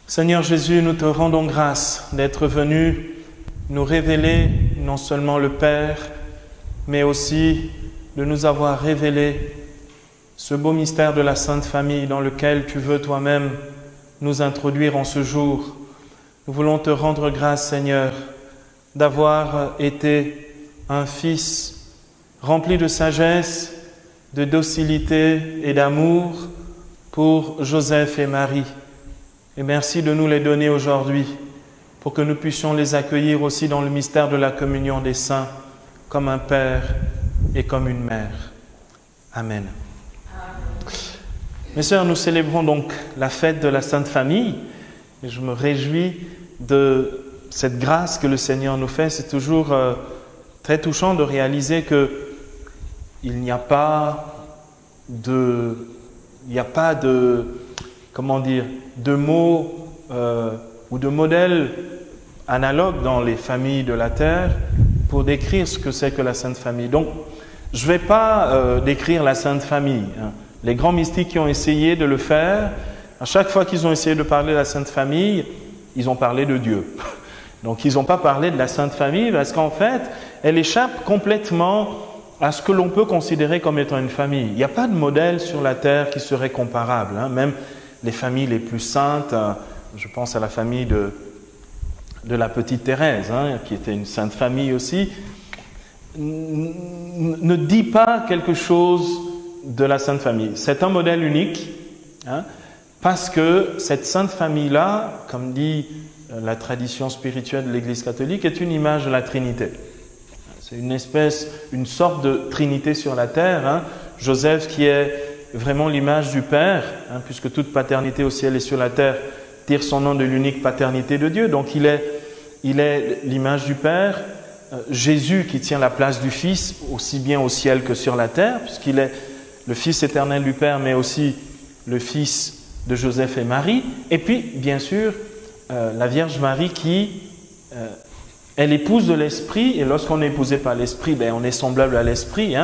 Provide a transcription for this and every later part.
Seigneur Jésus, nous te rendons grâce d'être venu nous révéler non seulement le Père, mais aussi de nous avoir révélé ce beau mystère de la Sainte Famille dans lequel tu veux toi-même nous introduire en ce jour. Nous voulons te rendre grâce, Seigneur, d'avoir été un fils rempli de sagesse, de docilité et d'amour pour Joseph et Marie. Et merci de nous les donner aujourd'hui pour que nous puissions les accueillir aussi dans le mystère de la communion des saints comme un père et comme une mère. Amen. Mes sœurs, nous célébrons donc la fête de la Sainte Famille et je me réjouis de cette grâce que le Seigneur nous fait. C'est toujours très touchant de réaliser qu'il n'y a pas de mots ou de modèles analogues dans les familles de la terre pour décrire ce que c'est que la Sainte Famille. Donc, je ne vais pas décrire la Sainte Famille. Les grands mystiques qui ont essayé de le faire, à chaque fois qu'ils ont essayé de parler de la Sainte Famille, ils ont parlé de Dieu. Donc, ils n'ont pas parlé de la Sainte Famille parce qu'en fait, elle échappe complètement à ce que l'on peut considérer comme étant une famille. Il n'y a pas de modèle sur la terre qui serait comparable. Même les familles les plus saintes, je pense à la famille de la petite Thérèse, qui était une sainte famille aussi, ne dit pas quelque chose de la Sainte Famille. C'est un modèle unique, parce que cette Sainte Famille-là, comme dit la tradition spirituelle de l'Église catholique, est une image de la Trinité. C'est une sorte de Trinité sur la terre. Joseph qui est vraiment l'image du Père, puisque toute paternité au ciel et sur la terre tire son nom de l'unique paternité de Dieu. Donc il est l'image du Père. Jésus qui tient la place du Fils, aussi bien au ciel que sur la terre, puisqu'il est le Fils éternel du Père, mais aussi le Fils de Joseph et Marie. Et puis, bien sûr, la Vierge Marie qui est l'épouse de l'Esprit. Et lorsqu'on est épousé par l'Esprit, on est semblable à l'Esprit.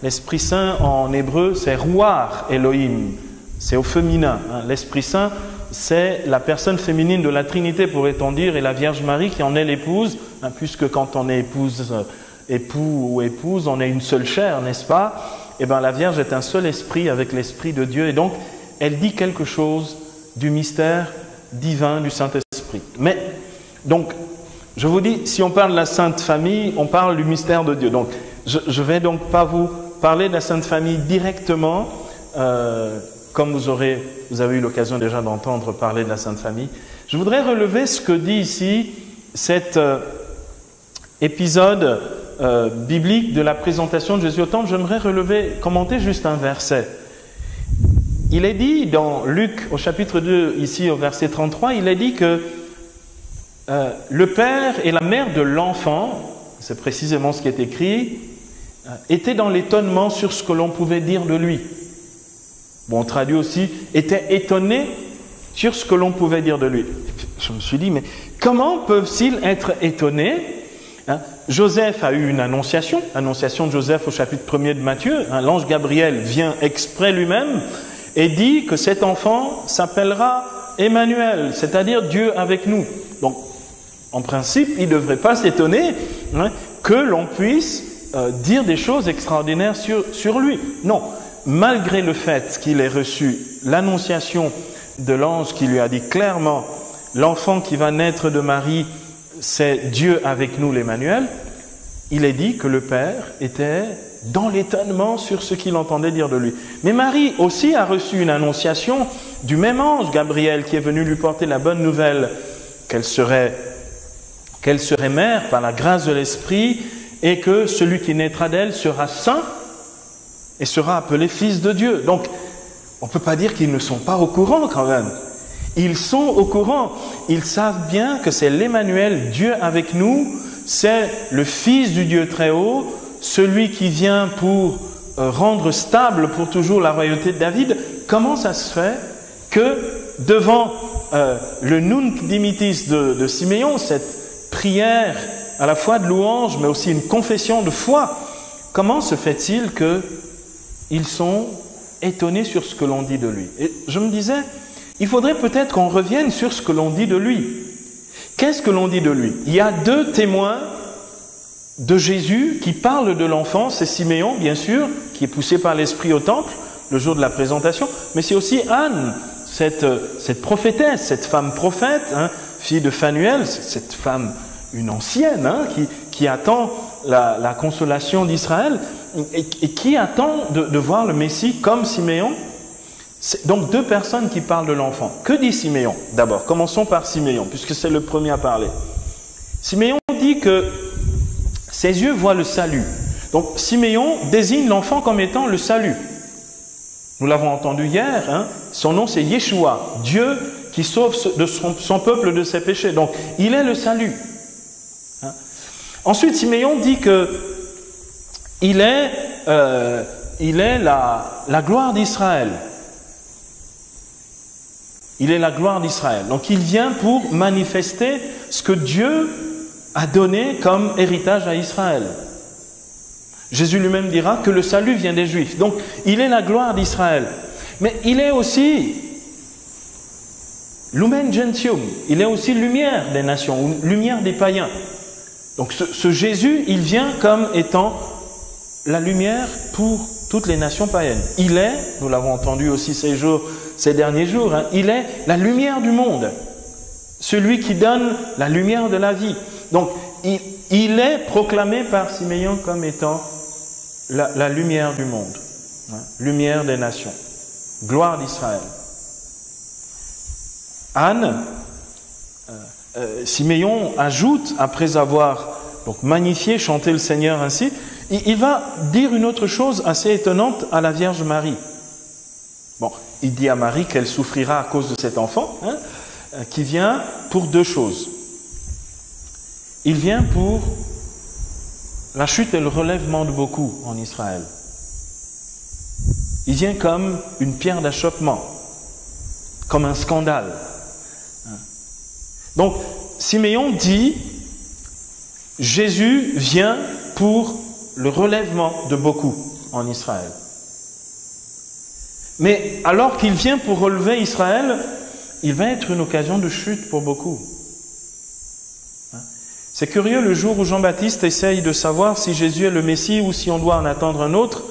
L'Esprit Saint en hébreu, c'est Ruach Elohim. C'est au féminin. L'Esprit Saint, c'est la personne féminine de la Trinité, pourrait-on dire, et la Vierge Marie qui en est l'épouse, puisque quand on est époux ou épouse, on est une seule chair, n'est-ce pas? Eh bien, la Vierge est un seul esprit avec l'Esprit de Dieu. Et donc, elle dit quelque chose du mystère divin du Saint-Esprit. Mais, donc, je vous dis, si on parle de la Sainte Famille, on parle du mystère de Dieu. Donc, je ne vais donc pas vous parler de la Sainte Famille directement, comme vous avez eu l'occasion déjà d'entendre parler de la Sainte Famille. Je voudrais relever ce que dit ici cet épisode biblique de la présentation de Jésus au Temple. J'aimerais commenter juste un verset. Il est dit dans Luc au chapitre 2, ici au verset 33, il est dit que le père et la mère de l'enfant, c'est précisément ce qui est écrit, étaient dans l'étonnement sur ce que l'on pouvait dire de lui. Bon, on traduit aussi, étaient étonnés sur ce que l'on pouvait dire de lui. Je me suis dit, mais comment peuvent-ils être étonnés? Joseph a eu une annonciation de Joseph au chapitre 1er de Matthieu. L'ange Gabriel vient exprès lui-même et dit que cet enfant s'appellera Emmanuel, c'est-à-dire Dieu avec nous. Donc, en principe, il ne devrait pas s'étonner que l'on puisse dire des choses extraordinaires sur lui. Non, malgré le fait qu'il ait reçu l'annonciation de l'ange qui lui a dit clairement « L'enfant qui va naître de Marie, c'est Dieu avec nous, l'Emmanuel », il est dit que le Père était dans l'étonnement sur ce qu'il entendait dire de lui. Mais Marie aussi a reçu une annonciation du même ange, Gabriel, qui est venu lui porter la bonne nouvelle qu'elle serait mère par la grâce de l'Esprit et que celui qui naîtra d'elle sera saint et sera appelé fils de Dieu. Donc, on ne peut pas dire qu'ils ne sont pas au courant quand même. Ils sont au courant. Ils savent bien que c'est l'Emmanuel, Dieu avec nous, c'est le Fils du Dieu très haut, celui qui vient pour rendre stable pour toujours la royauté de David. Comment ça se fait que devant le Nunc Dimittis de Siméon, cette prière à la fois de louange, mais aussi une confession de foi, comment se fait-il qu'ils sont étonnés sur ce que l'on dit de lui? Et je me disais, il faudrait peut-être qu'on revienne sur ce que l'on dit de lui. Qu'est-ce que l'on dit de lui? Il y a deux témoins de Jésus qui parlent de l'enfant. C'est Siméon, bien sûr, qui est poussé par l'Esprit au temple le jour de la présentation, mais c'est aussi Anne, cette prophétesse, cette femme prophète, hein, fille de Phanuel, cette femme, une ancienne, hein, qui attend la consolation d'Israël et qui attend de voir le Messie comme Siméon. Donc deux personnes qui parlent de l'enfant. Que dit Siméon? D'abord, commençons par Siméon, puisque c'est le premier à parler. Siméon dit que ses yeux voient le salut. Donc Siméon désigne l'enfant comme étant le salut. Nous l'avons entendu hier, hein, son nom c'est Yeshua, Dieu qui sauve de son peuple de ses péchés. Donc il est le salut. Hein. Ensuite Siméon dit que il est la gloire d'Israël. Il est la gloire d'Israël. Donc il vient pour manifester ce que Dieu a donné comme héritage à Israël. Jésus lui-même dira que le salut vient des Juifs. Donc il est la gloire d'Israël. Mais il est aussi Lumen Gentium. Il est aussi lumière des nations, ou lumière des païens. Donc ce Jésus, il vient comme étant la lumière pour toutes les nations païennes. Il est, nous l'avons entendu aussi ces derniers jours, hein, il est la lumière du monde. Celui qui donne la lumière de la vie. Donc, il est proclamé par Siméon comme étant la lumière du monde. Hein, lumière des nations. Gloire d'Israël. Anne, Siméon ajoute, après avoir donc magnifié, chanté le Seigneur ainsi, il va dire une autre chose assez étonnante à la Vierge Marie. Bon, il dit à Marie qu'elle souffrira à cause de cet enfant, hein, qui vient pour deux choses. Il vient pour la chute et le relèvement de beaucoup en Israël. Il vient comme une pierre d'achoppement, comme un scandale. Donc, Siméon dit, Jésus vient pour le relèvement de beaucoup en Israël. Mais alors qu'il vient pour relever Israël, il va être une occasion de chute pour beaucoup. C'est curieux, le jour où Jean-Baptiste essaye de savoir si Jésus est le Messie ou si on doit en attendre un autre,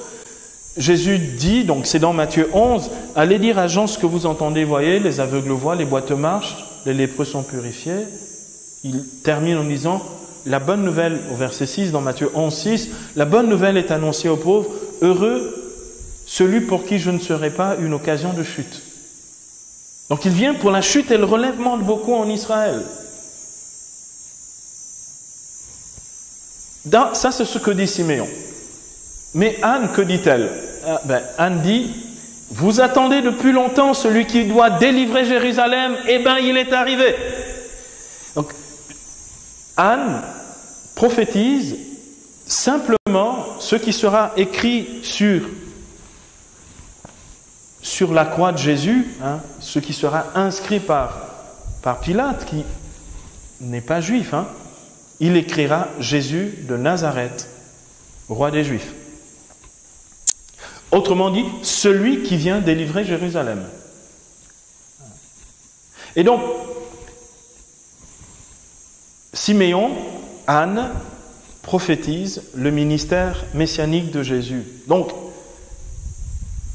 Jésus dit, donc c'est dans Matthieu 11, « Allez dire à Jean ce que vous entendez, voyez, les aveugles voient, les boiteux marchent, les lépreux sont purifiés. » Il termine en disant, la bonne nouvelle, au verset 6, dans Matthieu 11, 6, « La bonne nouvelle est annoncée aux pauvres, heureux celui pour qui je ne serai pas une occasion de chute. » Donc il vient pour la chute et le relèvement de beaucoup en Israël. Ça, c'est ce que dit Siméon. Mais Anne, que dit-elle? Anne dit, vous attendez depuis longtemps celui qui doit délivrer Jérusalem, eh bien il est arrivé. Donc, Anne prophétise simplement ce qui sera écrit sur la croix de Jésus, hein, ce qui sera inscrit par Pilate, qui n'est pas juif. Hein. Il écrira Jésus de Nazareth, roi des Juifs. Autrement dit, celui qui vient délivrer Jérusalem. Et donc, Siméon, Anne, prophétisent le ministère messianique de Jésus. Donc,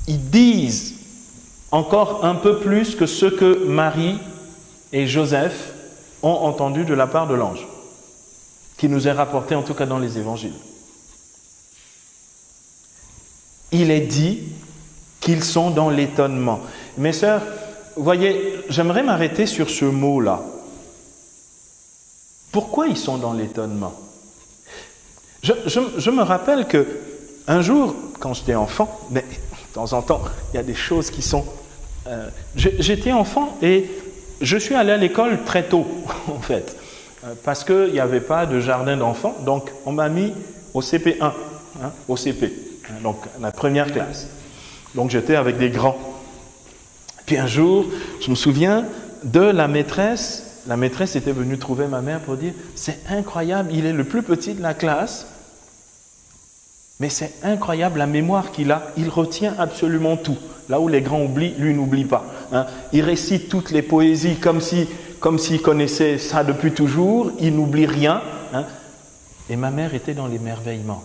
ils disent encore un peu plus que ce que Marie et Joseph ont entendu de la part de l'ange, qui nous est rapporté en tout cas dans les évangiles. Il est dit qu'ils sont dans l'étonnement. Mes sœurs, vous voyez, j'aimerais m'arrêter sur ce mot-là. Pourquoi ils sont dans l'étonnement? Je me rappelle que un jour, quand j'étais enfant, mais de temps en temps, il y a des choses qui sont... j'étais enfant et je suis allé à l'école très tôt, en fait, parce qu'il n'y avait pas de jardin d'enfants, donc on m'a mis au CP1, hein, au CP, donc la première classe. Donc j'étais avec des grands. Puis un jour, je me souviens de la maîtresse était venue trouver ma mère pour dire « C'est incroyable, il est le plus petit de la classe, mais c'est incroyable la mémoire qu'il a, il retient absolument tout. Là où les grands oublient, lui n'oublie pas. » hein. Il récite toutes les poésies comme s'il connaissait ça depuis toujours, il n'oublie rien. Hein. Et ma mère était dans l'émerveillement.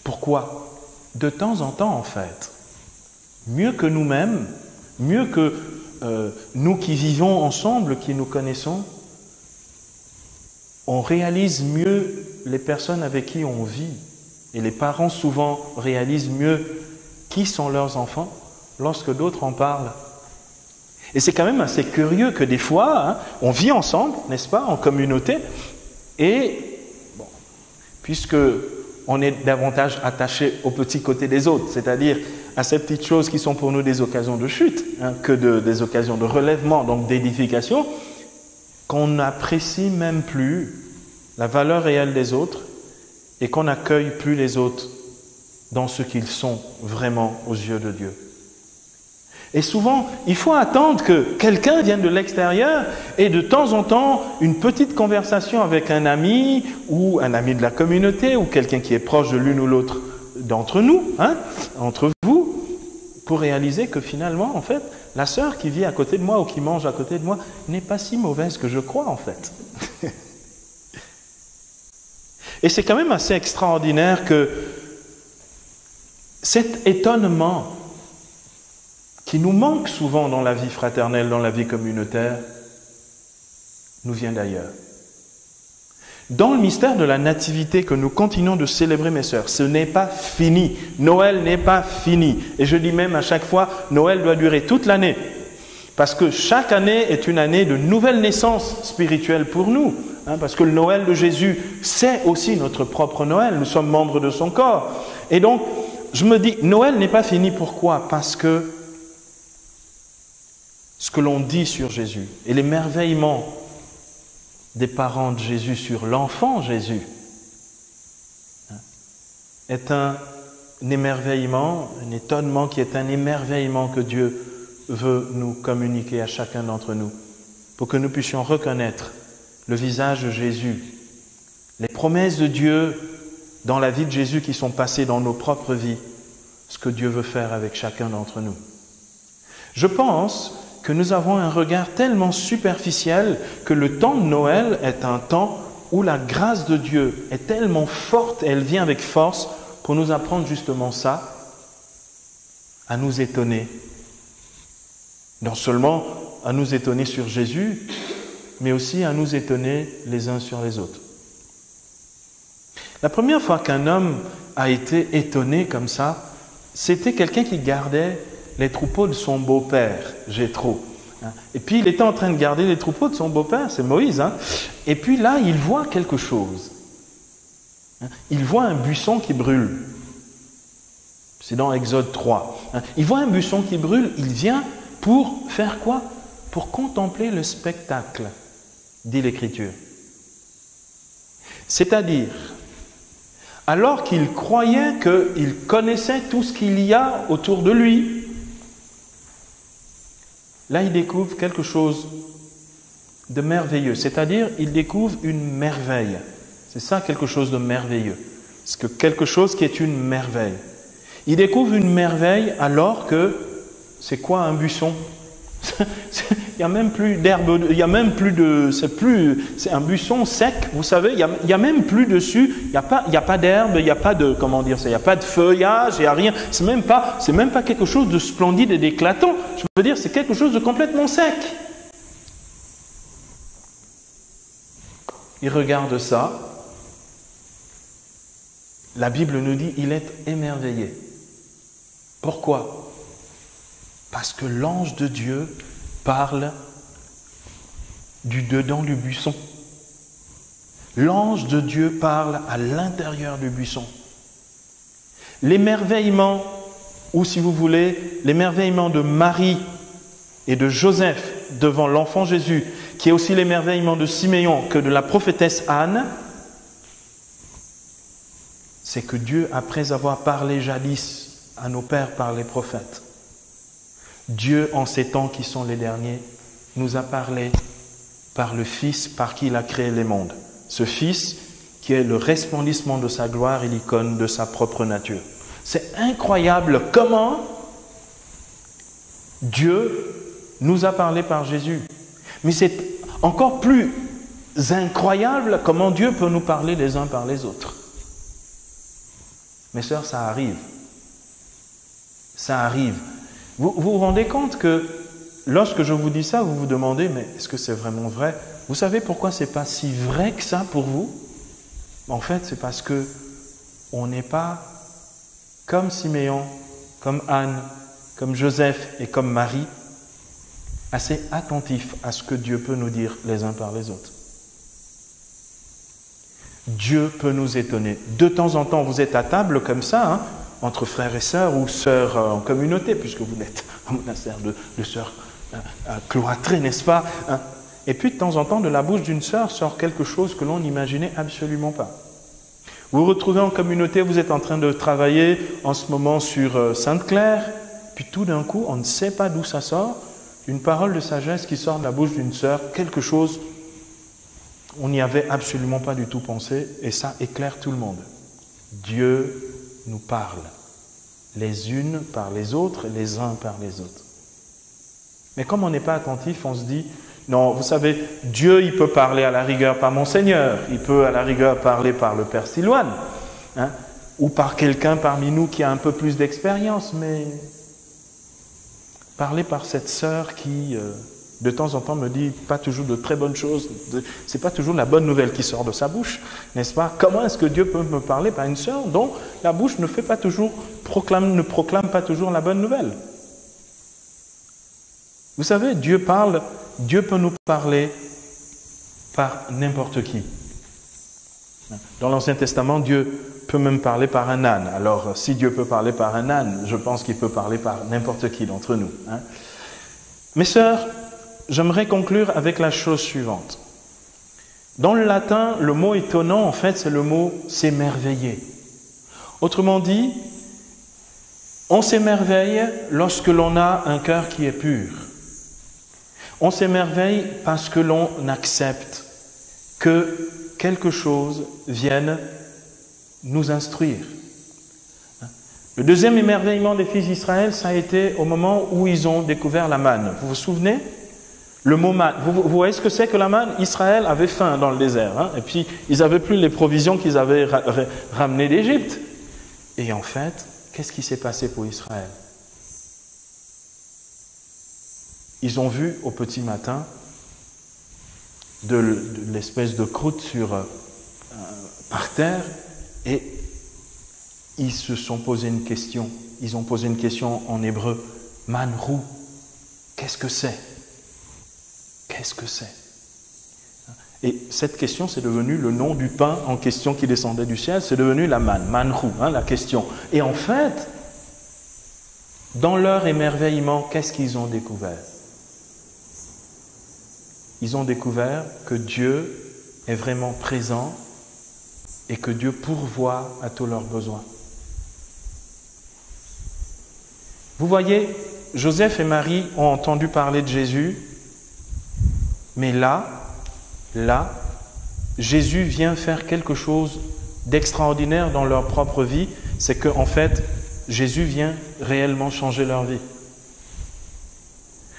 Pourquoi? De temps en temps, en fait, mieux que nous-mêmes, mieux que nous qui vivons ensemble, qui nous connaissons, on réalise mieux les personnes avec qui on vit. Et les parents souvent réalisent mieux qui sont leurs enfants lorsque d'autres en parlent. Et c'est quand même assez curieux que des fois, hein, on vit ensemble, n'est-ce pas, en communauté, et bon, puisque on est davantage attaché au petit côté des autres, c'est-à-dire à ces petites choses qui sont pour nous des occasions de chute, hein, que des occasions de relèvement, donc d'édification, qu'on n'apprécie même plus la valeur réelle des autres et qu'on n'accueille plus les autres dans ce qu'ils sont vraiment aux yeux de Dieu. Et souvent, il faut attendre que quelqu'un vienne de l'extérieur et de temps en temps, une petite conversation avec un ami ou un ami de la communauté ou quelqu'un qui est proche de l'une ou l'autre d'entre nous, hein, entre vous, pour réaliser que finalement, en fait, la sœur qui vit à côté de moi ou qui mange à côté de moi n'est pas si mauvaise que je crois, en fait. Et c'est quand même assez extraordinaire que cet étonnement qui nous manque souvent dans la vie fraternelle, dans la vie communautaire, nous vient d'ailleurs. Dans le mystère de la nativité que nous continuons de célébrer, mes sœurs, ce n'est pas fini. Noël n'est pas fini. Et je dis même à chaque fois, Noël doit durer toute l'année. Parce que chaque année est une année de nouvelle naissance spirituelle pour nous. Hein, parce que le Noël de Jésus, c'est aussi notre propre Noël. Nous sommes membres de son corps. Et donc, je me dis, Noël n'est pas fini. Pourquoi? Parce que ce que l'on dit sur Jésus et l'émerveillement des parents de Jésus sur l'enfant Jésus est un émerveillement, un étonnement qui est un émerveillement que Dieu veut nous communiquer à chacun d'entre nous pour que nous puissions reconnaître le visage de Jésus, les promesses de Dieu dans la vie de Jésus qui sont passées dans nos propres vies, ce que Dieu veut faire avec chacun d'entre nous. Je pense que nous avons un regard tellement superficiel que le temps de Noël est un temps où la grâce de Dieu est tellement forte, et elle vient avec force pour nous apprendre justement ça, à nous étonner. Non seulement à nous étonner sur Jésus, mais aussi à nous étonner les uns sur les autres. La première fois qu'un homme a été étonné comme ça, c'était quelqu'un qui gardait les troupeaux de son beau-père, Jéthro. Et puis il était en train de garder les troupeaux de son beau-père, c'est Moïse. Hein. Et puis là, il voit quelque chose. Il voit un buisson qui brûle. C'est dans Exode 3. Il voit un buisson qui brûle, il vient pour faire quoi? Pour contempler le spectacle, dit l'Écriture. C'est-à-dire, alors qu'il croyait qu'il connaissait tout ce qu'il y a autour de lui, là, il découvre quelque chose de merveilleux. C'est-à-dire, il découvre une merveille. C'est ça, quelque chose de merveilleux. C'est que quelque chose qui est une merveille. Il découvre une merveille alors que, c'est quoi un buisson? Il n'y a même plus d'herbe, il n'y a même plus de... C'est un buisson sec, vous savez, il n'y a même plus dessus, il n'y a pas d'herbe, il n'y a pas de... Comment dire ça? Il n'y a pas de feuillage, il n'y a rien. C'est même pas quelque chose de splendide et d'éclatant. Je veux dire, c'est quelque chose de complètement sec. Il regarde ça. La Bible nous dit, il est émerveillé. Pourquoi? Parce que l'ange de Dieu parle du dedans du buisson. L'ange de Dieu parle à l'intérieur du buisson. L'émerveillement, ou si vous voulez, l'émerveillement de Marie et de Joseph devant l'enfant Jésus, qui est aussi l'émerveillement de Siméon que de la prophétesse Anne, c'est que Dieu, après avoir parlé jadis à nos pères par les prophètes, Dieu, en ces temps qui sont les derniers, nous a parlé par le Fils par qui il a créé les mondes. Ce Fils qui est le resplendissement de sa gloire et l'icône de sa propre nature. C'est incroyable comment Dieu nous a parlé par Jésus. Mais c'est encore plus incroyable comment Dieu peut nous parler les uns par les autres. Mes sœurs, ça arrive. Ça arrive. Vous vous rendez compte que lorsque je vous dis ça, vous vous demandez, mais est-ce que c'est vraiment vrai? Vous savez pourquoi ce n'est pas si vrai que ça pour vous? En fait, c'est parce que on n'est pas comme Siméon, comme Anne, comme Joseph et comme Marie, assez attentifs à ce que Dieu peut nous dire les uns par les autres. Dieu peut nous étonner. De temps en temps, vous êtes à table comme ça, hein, entre frères et sœurs ou sœurs en communauté, puisque vous êtes un monastère de sœurs cloîtrées, n'est-ce pas, hein? Et puis de temps en temps, de la bouche d'une sœur sort quelque chose que l'on n'imaginait absolument pas. Vous vous retrouvez en communauté, vous êtes en train de travailler en ce moment sur Sainte-Claire, puis tout d'un coup, on ne sait pas d'où ça sort, une parole de sagesse qui sort de la bouche d'une sœur, quelque chose, on n'y avait absolument pas du tout pensé, et ça éclaire tout le monde. Dieu nous parle, les unes par les autres, les uns par les autres. Mais comme on n'est pas attentif, on se dit, non, vous savez, Dieu, il peut parler à la rigueur par Monseigneur, il peut à la rigueur parler par le Père Silouane, hein, ou par quelqu'un parmi nous qui a un peu plus d'expérience, mais parler par cette sœur qui, de temps en temps, me dit pas toujours de très bonnes choses, c'est pas toujours la bonne nouvelle qui sort de sa bouche, n'est-ce pas? Comment est-ce que Dieu peut me parler par une sœur dont la bouche ne fait pas toujours, ne proclame pas toujours la bonne nouvelle? Vous savez, Dieu peut nous parler par n'importe qui. Dans l'Ancien Testament, Dieu peut même parler par un âne. Alors, si Dieu peut parler par un âne, je pense qu'il peut parler par n'importe qui d'entre nous, hein. Mes sœurs, j'aimerais conclure avec la chose suivante. Dans le latin, le mot étonnant, en fait, c'est le mot « s'émerveiller ». Autrement dit, on s'émerveille lorsque l'on a un cœur qui est pur. On s'émerveille parce que l'on accepte que quelque chose vienne nous instruire. Le deuxième émerveillement des fils d'Israël, ça a été au moment où ils ont découvert la manne. Vous vous souvenez? Le mot manne. Vous voyez ce que c'est que la manne? Israël avait faim dans le désert, hein, et puis ils n'avaient plus les provisions qu'ils avaient ramenées d'Égypte. Et en fait, qu'est-ce qui s'est passé pour Israël? Ils ont vu au petit matin de l'espèce de croûte par terre et ils se sont posé une question. Ils ont posé une question en hébreu. Manrou, qu'est-ce que c'est? Qu'est-ce que c'est? Et cette question, c'est devenu le nom du pain en question qui descendait du ciel. C'est devenu la manne, manrou, hein, la question. Et en fait, dans leur émerveillement, qu'est-ce qu'ils ont découvert? Ils ont découvert que Dieu est vraiment présent et que Dieu pourvoit à tous leurs besoins. Vous voyez, Joseph et Marie ont entendu parler de Jésus, mais là, Jésus vient faire quelque chose d'extraordinaire dans leur propre vie, c'est qu'en fait, Jésus vient réellement changer leur vie.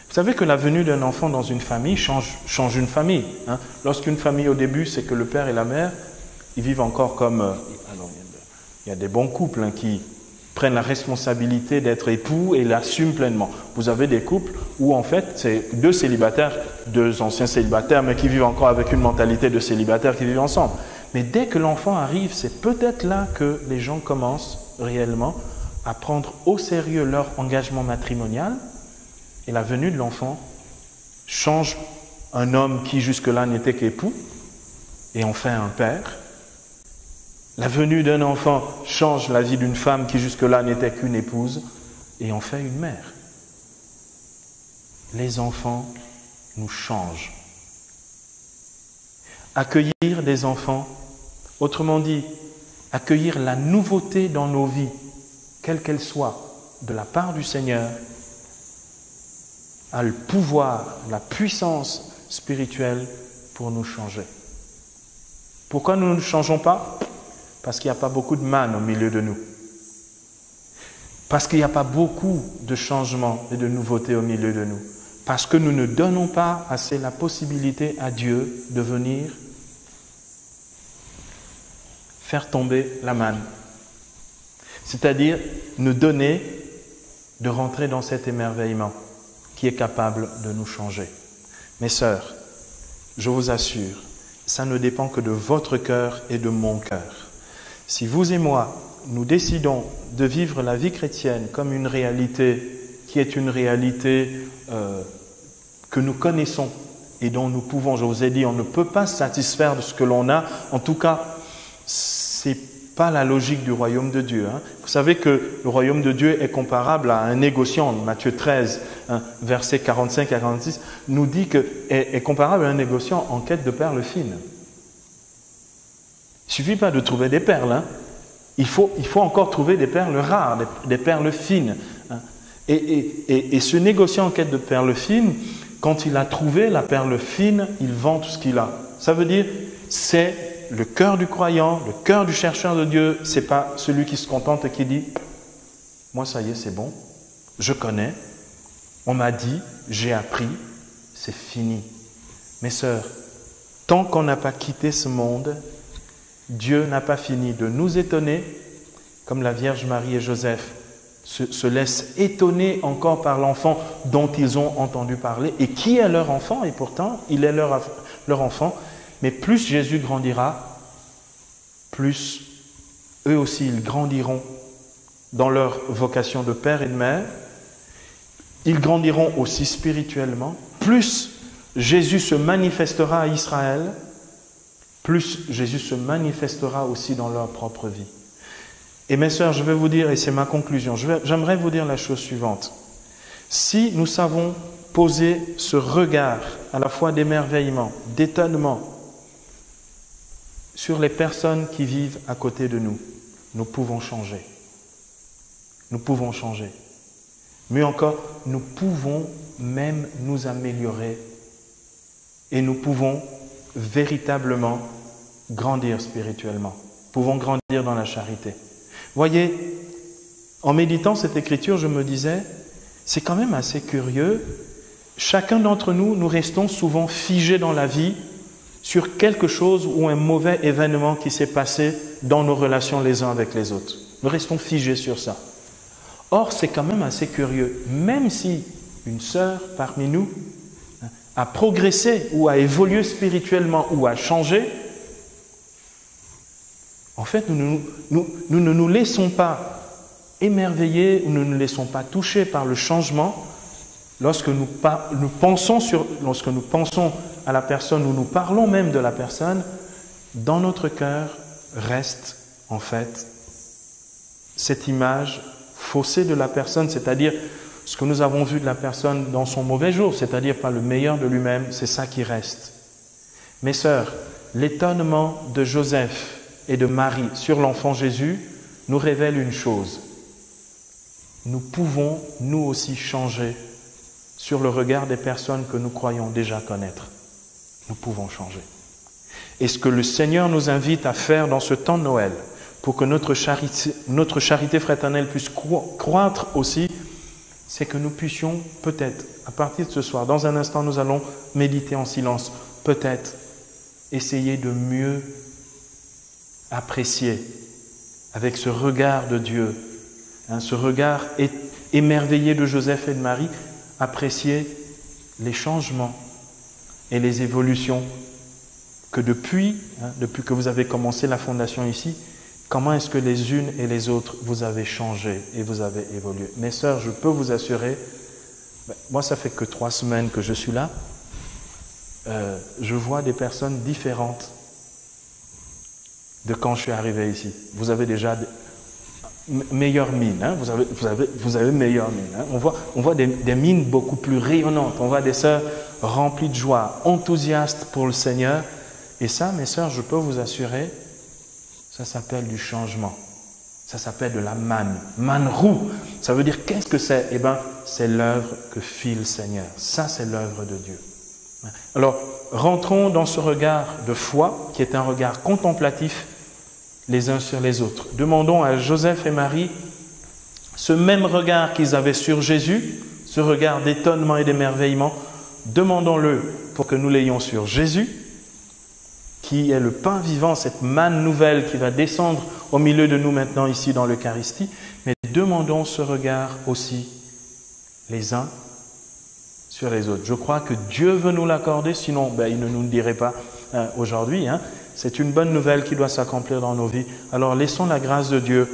Vous savez que la venue d'un enfant dans une famille change une famille, hein. Lorsqu'une famille au début, c'est que le père et la mère, ils vivent encore comme... alors, il y a des bons couples, hein, qui prennent la responsabilité d'être époux et l'assument pleinement. Vous avez des couples où en fait, c'est deux célibataires, deux anciens célibataires, mais qui vivent encore avec une mentalité de célibataires qui vivent ensemble. Mais dès que l'enfant arrive, c'est peut-être là que les gens commencent réellement à prendre au sérieux leur engagement matrimonial. Et la venue de l'enfant change un homme qui jusque-là n'était qu'époux et en fait un père. La venue d'un enfant change la vie d'une femme qui jusque-là n'était qu'une épouse et en fait une mère. Les enfants nous changent. Accueillir des enfants, autrement dit, accueillir la nouveauté dans nos vies, quelle qu'elle soit, de la part du Seigneur, a le pouvoir, la puissance spirituelle pour nous changer. Pourquoi nous ne changeons pas? Parce qu'il n'y a pas beaucoup de manne au milieu de nous. Parce qu'il n'y a pas beaucoup de changements et de nouveautés au milieu de nous. parce que nous ne donnons pas assez la possibilité à Dieu de venir faire tomber la manne. C'est-à-dire nous donner de rentrer dans cet émerveillement qui est capable de nous changer. Mes sœurs, je vous assure, ça ne dépend que de votre cœur et de mon cœur. Si vous et moi, nous décidons de vivre la vie chrétienne comme une réalité qui est une réalité que nous connaissons et dont nous pouvons, je vous ai dit, on ne peut pas se satisfaire de ce que l'on a. En tout cas, ce n'est pas la logique du royaume de Dieu. Vous savez que le royaume de Dieu est comparable à un négociant. Matthieu 13, versets 45 à 46, nous dit est comparable à un négociant en quête de perles fines. Il ne suffit pas de trouver des perles. Il faut encore trouver des perles rares, des perles fines. Et ce négociant en quête de perles fines, quand il a trouvé la perle fine, il vend tout ce qu'il a. Ça veut dire, c'est le cœur du croyant, le cœur du chercheur de Dieu. Ce n'est pas celui qui se contente et qui dit « Moi, ça y est, c'est bon, je connais, on m'a dit, j'ai appris, c'est fini. » Mes sœurs, tant qu'on n'a pas quitté ce monde, Dieu n'a pas fini de nous étonner, comme la Vierge Marie et Joseph se laissent étonner encore par l'enfant dont ils ont entendu parler, et qui est leur enfant, et pourtant, il est leur enfant. Mais plus Jésus grandira, plus eux aussi, ils grandiront dans leur vocation de père et de mère. Ils grandiront aussi spirituellement. Plus Jésus se manifestera à Israël, plus Jésus se manifestera aussi dans leur propre vie. Et mes sœurs, je vais vous dire, et c'est ma conclusion, j'aimerais vous dire la chose suivante. Si nous savons poser ce regard à la fois d'émerveillement, d'étonnement sur les personnes qui vivent à côté de nous, nous pouvons changer. Nous pouvons changer. Mieux encore, nous pouvons même nous améliorer et nous pouvons véritablement grandir spirituellement. Nous pouvons grandir dans la charité. Voyez, en méditant cette écriture, je me disais, c'est quand même assez curieux. Chacun d'entre nous, nous restons souvent figés dans la vie sur quelque chose ou un mauvais événement qui s'est passé dans nos relations les uns avec les autres. Nous restons figés sur ça. Or, c'est quand même assez curieux. Même si une sœur parmi nous a progressé ou a évolué spirituellement ou a changé, en fait, nous ne nous laissons pas émerveiller ou nous ne nous laissons pas toucher par le changement lorsque nous pensons à la personne ou nous parlons même de la personne. Dans notre cœur reste en fait cette image faussée de la personne, c'est-à-dire ce que nous avons vu de la personne dans son mauvais jour, c'est-à-dire pas le meilleur de lui-même, c'est ça qui reste. Mes sœurs, l'étonnement de Joseph et de Marie sur l'enfant Jésus nous révèle une chose. Nous pouvons, nous aussi, changer sur le regard des personnes que nous croyons déjà connaître. Nous pouvons changer. Et ce que le Seigneur nous invite à faire dans ce temps de Noël, pour que notre charité fraternelle puisse croître aussi, c'est que nous puissions peut-être, à partir de ce soir, dans un instant, nous allons méditer en silence, peut-être essayer de mieux apprécier avec ce regard de Dieu, ce regard émerveillé de Joseph et de Marie, apprécier les changements et les évolutions que depuis que vous avez commencé la fondation ici, comment est-ce que les unes et les autres vous avez changé et vous avez évolué. Mes sœurs, je peux vous assurer, moi ça fait que 3 semaines que je suis là, je vois des personnes différentes de quand je suis arrivé ici. Vous avez déjà meilleure mine, vous avez meilleure mine. On voit des mines beaucoup plus rayonnantes. On voit des sœurs remplies de joie, enthousiastes pour le Seigneur. Et ça, mes sœurs, je peux vous assurer, ça s'appelle du changement. Ça s'appelle de la manne. Manrou. Ça veut dire, qu'est-ce que c'est? Eh bien, c'est l'œuvre que fit le Seigneur. Ça, c'est l'œuvre de Dieu. Alors, rentrons dans ce regard de foi, qui est un regard contemplatif, les uns sur les autres. Demandons à Joseph et Marie ce même regard qu'ils avaient sur Jésus, ce regard d'étonnement et d'émerveillement, demandons-le pour que nous l'ayons sur Jésus, qui est le pain vivant, cette manne nouvelle qui va descendre au milieu de nous maintenant ici dans l'Eucharistie, mais demandons ce regard aussi les uns sur les autres. Je crois que Dieu veut nous l'accorder, sinon il ne nous le dirait pas aujourd'hui. C'est une bonne nouvelle qui doit s'accomplir dans nos vies. Alors laissons la grâce de Dieu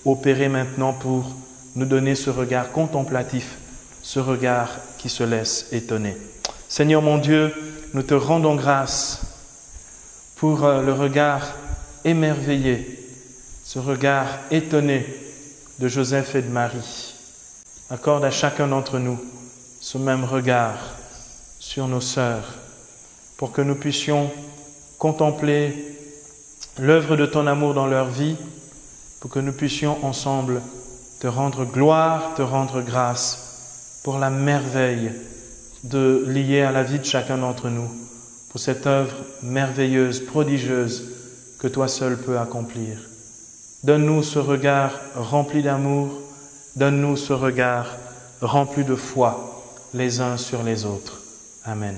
opérer maintenant pour nous donner ce regard contemplatif, ce regard qui se laisse étonner. Seigneur mon Dieu, nous te rendons grâce pour le regard émerveillé, ce regard étonné de Joseph et de Marie. Accorde à chacun d'entre nous ce même regard sur nos sœurs, pour que nous puissions contempler l'œuvre de ton amour dans leur vie, pour que nous puissions ensemble te rendre gloire, te rendre grâce pour la merveille liée à la vie de chacun d'entre nous, pour cette œuvre merveilleuse, prodigieuse que toi seul peux accomplir. Donne-nous ce regard rempli d'amour, donne-nous ce regard rempli de foi les uns sur les autres. Amen.